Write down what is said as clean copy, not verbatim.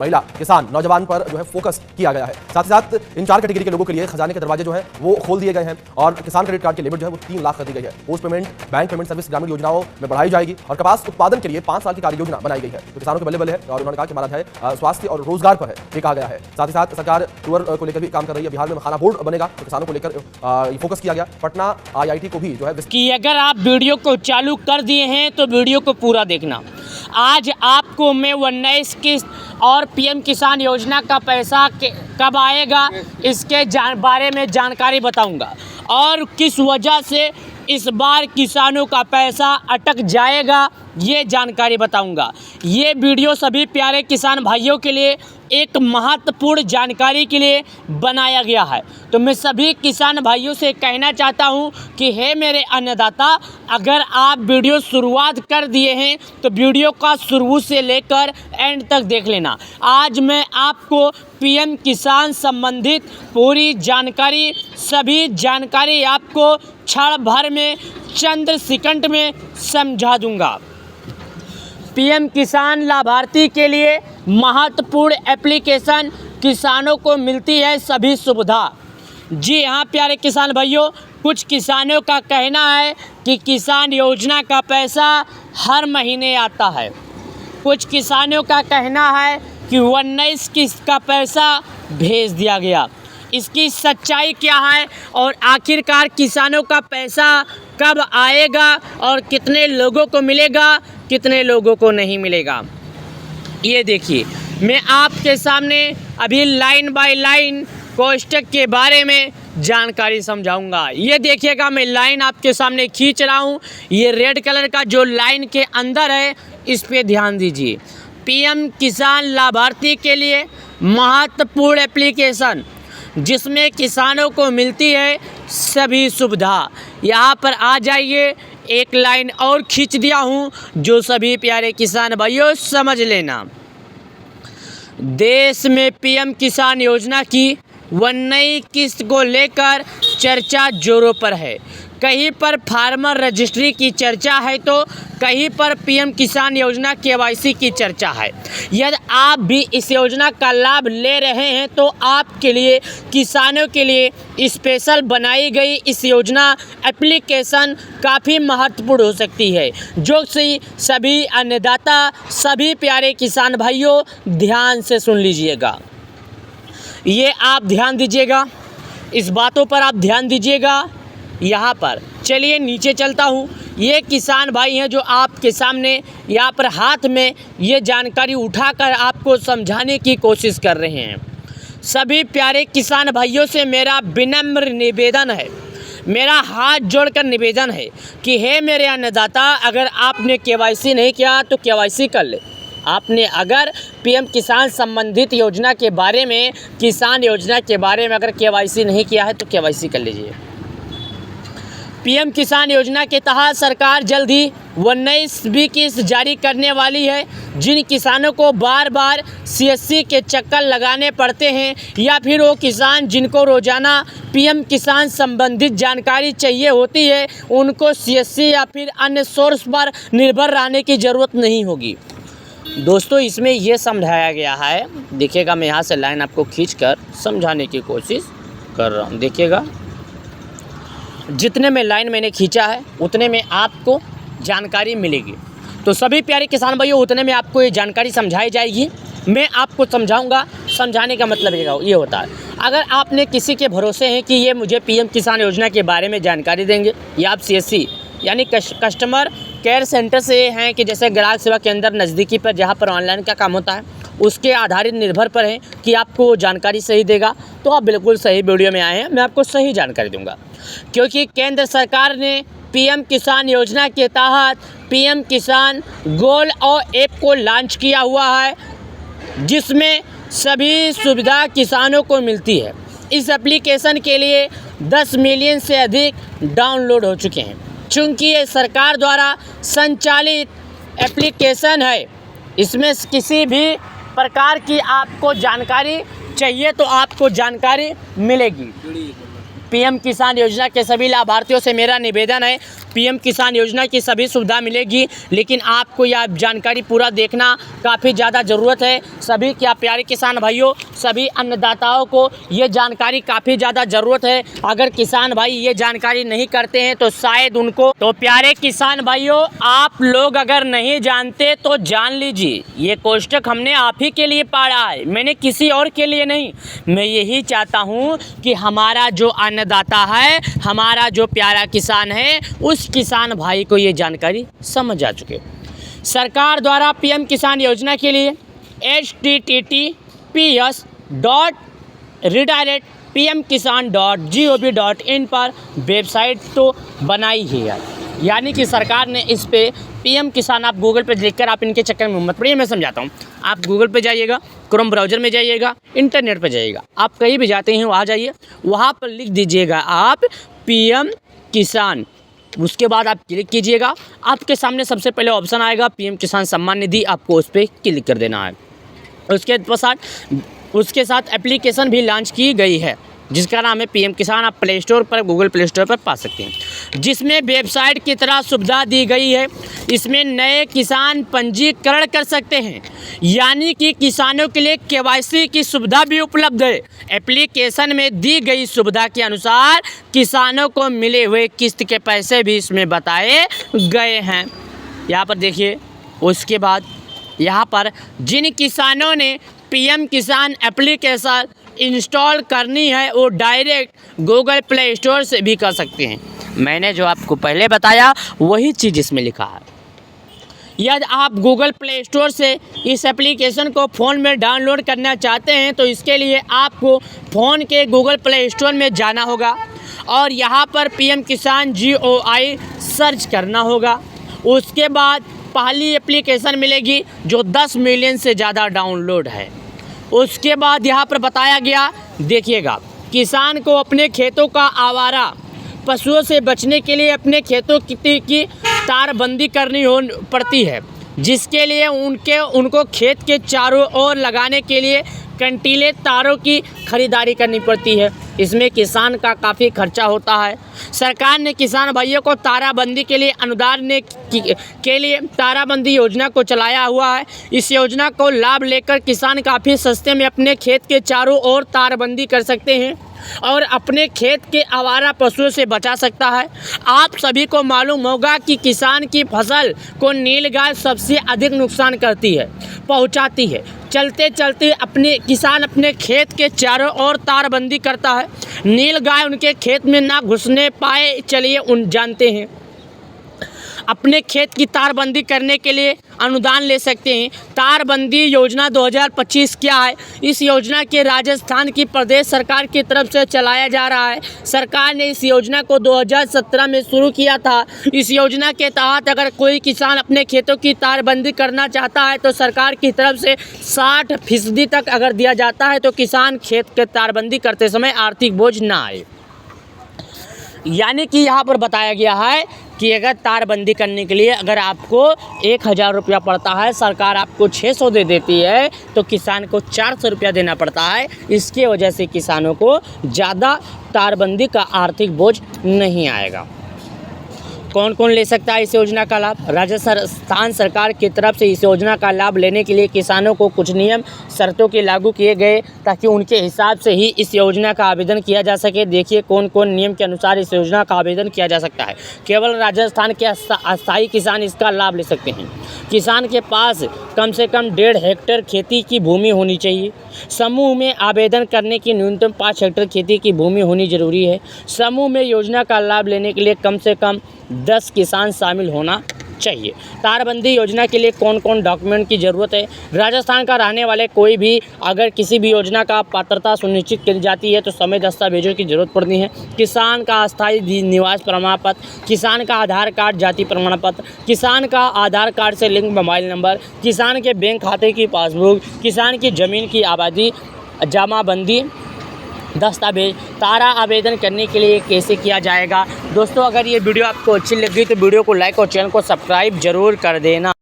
महिला, किसान, नौजवान पर जो है फोकस किया गया है। साथ ही साथ इन 4 कैटेगरी के लोगों के लिए खजाने के दरवाजे जो है वो खोल दिए गए हैं और किसान क्रेडिट कार्ड की लिमिट जो है वो 3 लाख कर दी गई है। Post payment, bank payment service ग्रामीण योजनाओं में बढ़ाई जाएगी और कपास उत्पादन के लिए 5 साल की कार्य योजना बनाई गई है तो किसानों के बल्ले बल्ले है। और उन्होंने कहा कि हमारा ध्यान स्वास्थ्य और रोजगार पर है, ये कहा गया है। साथ ही साथ सरकार टूअर को लेकर भी काम कर रही है। बिहार में खाना बोर्ड बनेगा तो किसानों को लेकर फोकस किया गया। पटना IIT को भी जो है कि अगर आप वीडियो को चालू कर दिए हैं तो वीडियो को पूरा देखना। आज आपको मैं 19 किस्त और PM किसान योजना का पैसा कब आएगा इसके बारे में जानकारी बताऊंगा और किस वजह से इस बार किसानों का पैसा अटक जाएगा ये जानकारी बताऊंगा। ये वीडियो सभी प्यारे किसान भाइयों के लिए एक महत्वपूर्ण जानकारी के लिए बनाया गया है। तो मैं सभी किसान भाइयों से कहना चाहता हूं कि हे मेरे अन्नदाता, अगर आप वीडियो शुरुआत कर दिए हैं तो वीडियो का शुरू से लेकर एंड तक देख लेना। आज मैं आपको PM किसान संबंधित पूरी जानकारी, सभी जानकारी आपको क्षण भर में, चंद सेकंड में समझा दूंगा। PM किसान लाभार्थी के लिए महत्वपूर्ण एप्लीकेशन, किसानों को मिलती है सभी सुविधा। जी हाँ प्यारे किसान भाइयों, कुछ किसानों का कहना है कि किसान योजना का पैसा हर महीने आता है। कुछ किसानों का कहना है कि 19 किस्त का पैसा भेज दिया गया। इसकी सच्चाई क्या है और आखिरकार किसानों का पैसा कब आएगा और कितने लोगों को मिलेगा, कितने लोगों को नहीं मिलेगा, ये देखिए मैं आपके सामने अभी लाइन बाय लाइन कोष्टक के बारे में जानकारी समझाऊंगा। ये देखिएगा मैं लाइन आपके सामने खींच रहा हूँ। ये रेड कलर का जो लाइन के अंदर है इस पे ध्यान दीजिए। PM किसान लाभार्थी के लिए महत्वपूर्ण एप्लीकेशन जिसमें किसानों को मिलती है सभी सुविधा। यहाँ पर आ जाइए, एक लाइन और खींच दिया हूँ जो सभी प्यारे किसान भाइयों समझ लेना। देश में PM किसान योजना की 19 किस्त को लेकर चर्चा जोरों पर है। कहीं पर फार्मर रजिस्ट्री की चर्चा है तो कहीं पर PM किसान योजना KYC की चर्चा है। यदि आप भी इस योजना का लाभ ले रहे हैं तो आपके लिए, किसानों के लिए स्पेशल बनाई गई इस योजना एप्लीकेशन काफ़ी महत्वपूर्ण हो सकती है, जो सभी अन्नदाता, सभी प्यारे किसान भाइयों ध्यान से सुन लीजिएगा। ये आप ध्यान दीजिएगा, इस बातों पर आप ध्यान दीजिएगा। यहाँ पर चलिए नीचे चलता हूँ। ये किसान भाई हैं जो आपके सामने यहाँ पर हाथ में ये जानकारी उठाकर आपको समझाने की कोशिश कर रहे हैं। सभी प्यारे किसान भाइयों से मेरा विनम्र निवेदन है, मेरा हाथ जोड़कर निवेदन है कि हे मेरे अन्नदाता, अगर आपने KYC नहीं किया तो KYC कर ले। आपने अगर PM किसान संबंधित योजना के बारे में, किसान योजना के बारे में अगर KYC नहीं किया है तो KYC कर लीजिए। PM किसान योजना के तहत सरकार जल्द ही 19 किस्त जारी करने वाली है। जिन किसानों को बार बार CSC के चक्कर लगाने पड़ते हैं या फिर वो किसान जिनको रोज़ाना PM किसान संबंधित जानकारी चाहिए होती है, उनको CSC या फिर अन्य सोर्स पर निर्भर रहने की ज़रूरत नहीं होगी। दोस्तों इसमें यह समझाया गया है, देखिएगा मैं यहाँ से लाइन आपको खींचकर समझाने की कोशिश कर रहा हूँ। देखिएगा जितने में लाइन मैंने खींचा है उतने में आपको जानकारी मिलेगी। तो सभी प्यारे किसान भाइयों, उतने में आपको ये जानकारी समझाई जाएगी। मैं आपको समझाऊंगा। समझाने का मतलब ये होता है, अगर आपने किसी के भरोसे हैं कि ये मुझे PM किसान योजना के बारे में जानकारी देंगे, या आप CSC यानी कस्टमर केयर सेंटर से हैं कि जैसे ग्राहक सेवा केंद्र नज़दीकी पर जहाँ पर ऑनलाइन का काम होता है, उसके आधारित निर्भर पर हैं कि आपको वो जानकारी सही देगा, तो आप बिल्कुल सही वीडियो में आए हैं। मैं आपको सही जानकारी दूंगा क्योंकि केंद्र सरकार ने PM किसान योजना के तहत PM किसान गोल और ऐप को लॉन्च किया हुआ है, जिसमें सभी सुविधा किसानों को मिलती है। इस एप्लीकेशन के लिए 10 मिलियन से अधिक डाउनलोड हो चुके हैं। चूँकि ये सरकार द्वारा संचालित एप्लीकेशन है, इसमें किसी भी प्रकार की आपको जानकारी चाहिए तो आपको जानकारी मिलेगी। पीएम किसान योजना के सभी लाभार्थियों से मेरा निवेदन है, पीएम किसान योजना की सभी सुविधा मिलेगी, लेकिन आपको यह जानकारी पूरा देखना काफ़ी ज़्यादा ज़रूरत है। सभी क्या प्यारे किसान भाइयों, सभी अन्नदाताओं को ये जानकारी काफ़ी ज़्यादा ज़रूरत है। अगर किसान भाई ये जानकारी नहीं करते हैं तो शायद उनको, तो प्यारे किसान भाइयों, आप लोग अगर नहीं जानते तो जान लीजिए, ये कोष्टक हमने आप ही के लिए पाड़ा है, मैंने किसी और के लिए नहीं। मैं यही चाहता हूँ कि हमारा जो अन्नदाता है, हमारा जो प्यारा किसान है, उस किसान भाई को ये जानकारी समझ आ चुके। सरकार द्वारा पीएम किसान योजना के लिए https://pmkisan.gov.in पर वेबसाइट तो बनाई ही है, यानी कि सरकार ने इस पे पीएम किसान, आप गूगल पे लिखकर आप इनके चक्कर में मत पड़िए, मैं समझाता हूँ। आप गूगल पे जाइएगा, क्रोम ब्राउज़र में जाइएगा, इंटरनेट पे जाइएगा, आप कहीं भी जाते हैं वहाँ जाइए, वहाँ पर लिख दीजिएगा आप पीएम किसान, उसके बाद आप क्लिक कीजिएगा। आपके सामने सबसे पहले ऑप्शन आएगा पीएम किसान सम्मान निधि, आपको उस पर क्लिक कर देना है। उसके साथ एप्लीकेशन भी लॉन्च की गई है जिसका नाम है पीएम किसान। आप प्ले स्टोर पर, गूगल प्ले स्टोर पर पा सकते हैं, जिसमें वेबसाइट की तरह सुविधा दी गई है। इसमें नए किसान पंजीकरण कर सकते हैं, यानी कि किसानों के लिए केवाईसी की सुविधा भी उपलब्ध है। एप्लीकेशन में दी गई सुविधा के अनुसार किसानों को मिले हुए किस्त के पैसे भी इसमें बताए गए हैं। यहाँ पर देखिए, उसके बाद यहाँ पर जिन किसानों ने पीएम किसान एप्लीकेशन इंस्टॉल करनी है वो डायरेक्ट गूगल प्ले स्टोर से भी कर सकते हैं। मैंने जो आपको पहले बताया वही चीज़ इसमें लिखा है। यदि आप गूगल प्ले स्टोर से इस एप्लीकेशन को फ़ोन में डाउनलोड करना चाहते हैं तो इसके लिए आपको फ़ोन के गूगल प्ले स्टोर में जाना होगा और यहाँ पर पीएम किसान GOI सर्च करना होगा। उसके बाद पहली एप्लीकेशन मिलेगी जो 10 मिलियन से ज़्यादा डाउनलोड है। उसके बाद यहाँ पर बताया गया, देखिएगा, किसान को अपने खेतों का आवारा पशुओं से बचने के लिए अपने खेतों की तारबंदी करनी पड़ती है, जिसके लिए उनको खेत के चारों ओर लगाने के लिए कंटीले तारों की खरीदारी करनी पड़ती है। इसमें किसान का काफ़ी खर्चा होता है। सरकार ने किसान भाइयों को ताराबंदी के लिए अनुदान के लिए ताराबंदी योजना को चलाया हुआ है। इस योजना को लाभ लेकर किसान काफ़ी सस्ते में अपने खेत के चारों ओर तारबंदी कर सकते हैं और अपने खेत के आवारा पशुओं से बचा सकता है। आप सभी को मालूम होगा कि किसान की फसल को नीलगाय सबसे अधिक नुकसान पहुंचाती है। चलते चलते किसान अपने खेत के चारों ओर तारबंदी करता है, नीलगाय उनके खेत में ना घुसने पाए। चलिए जानते हैं, अपने खेत की तारबंदी करने के लिए अनुदान ले सकते हैं। तारबंदी योजना 2025 क्या है? इस योजना के राजस्थान की प्रदेश सरकार की तरफ से चलाया जा रहा है। सरकार ने इस योजना को 2017 में शुरू किया था। इस योजना के तहत अगर कोई किसान अपने खेतों की तारबंदी करना चाहता है तो सरकार की तरफ से 60% तक अगर दिया जाता है तो किसान खेत के तारबंदी करते समय आर्थिक बोझ ना आए। यानी कि यहाँ पर बताया गया है कि अगर तारबंदी करने के लिए अगर आपको 1000 रुपया पड़ता है, सरकार आपको 600 दे देती है, तो किसान को 400 रुपया देना पड़ता है। इसके वजह से किसानों को ज़्यादा तारबंदी का आर्थिक बोझ नहीं आएगा। कौन कौन ले सकता है इस योजना का लाभ? राजस्थान सरकार की तरफ से इस योजना का लाभ लेने के लिए किसानों को कुछ नियम शर्तों के लागू किए गए ताकि उनके हिसाब से ही इस योजना का आवेदन किया जा सके। देखिए कौन कौन नियम के अनुसार इस योजना का आवेदन किया जा सकता है। केवल राजस्थान के अस्थायी किसान इसका लाभ ले सकते हैं। किसान के पास कम से कम 1.5 हेक्टेयर खेती की भूमि होनी चाहिए। समूह में आवेदन करने की न्यूनतम 5 हेक्टेयर खेती की भूमि होनी जरूरी है। समूह में योजना का लाभ लेने के लिए कम से कम 10 किसान शामिल होना चाहिए। तारबंदी योजना के लिए कौन कौन डॉक्यूमेंट की ज़रूरत है? राजस्थान का रहने वाले कोई भी अगर किसी भी योजना का पात्रता सुनिश्चित की जाती है तो समय दस्तावेजों की ज़रूरत पड़ती है। किसान का अस्थायी निवास प्रमाण पत्र, किसान का आधार कार्ड, जाति प्रमाण पत्र, किसान का आधार कार्ड से लिंक मोबाइल नंबर, किसान के बैंक खाते की पासबुक, किसान की ज़मीन की आबादी, जमाबंदी दस्तावेज। तारा आवेदन करने के लिए कैसे किया जाएगा? दोस्तों अगर ये वीडियो आपको अच्छी लगी तो वीडियो को लाइक और चैनल को सब्सक्राइब जरूर कर देना।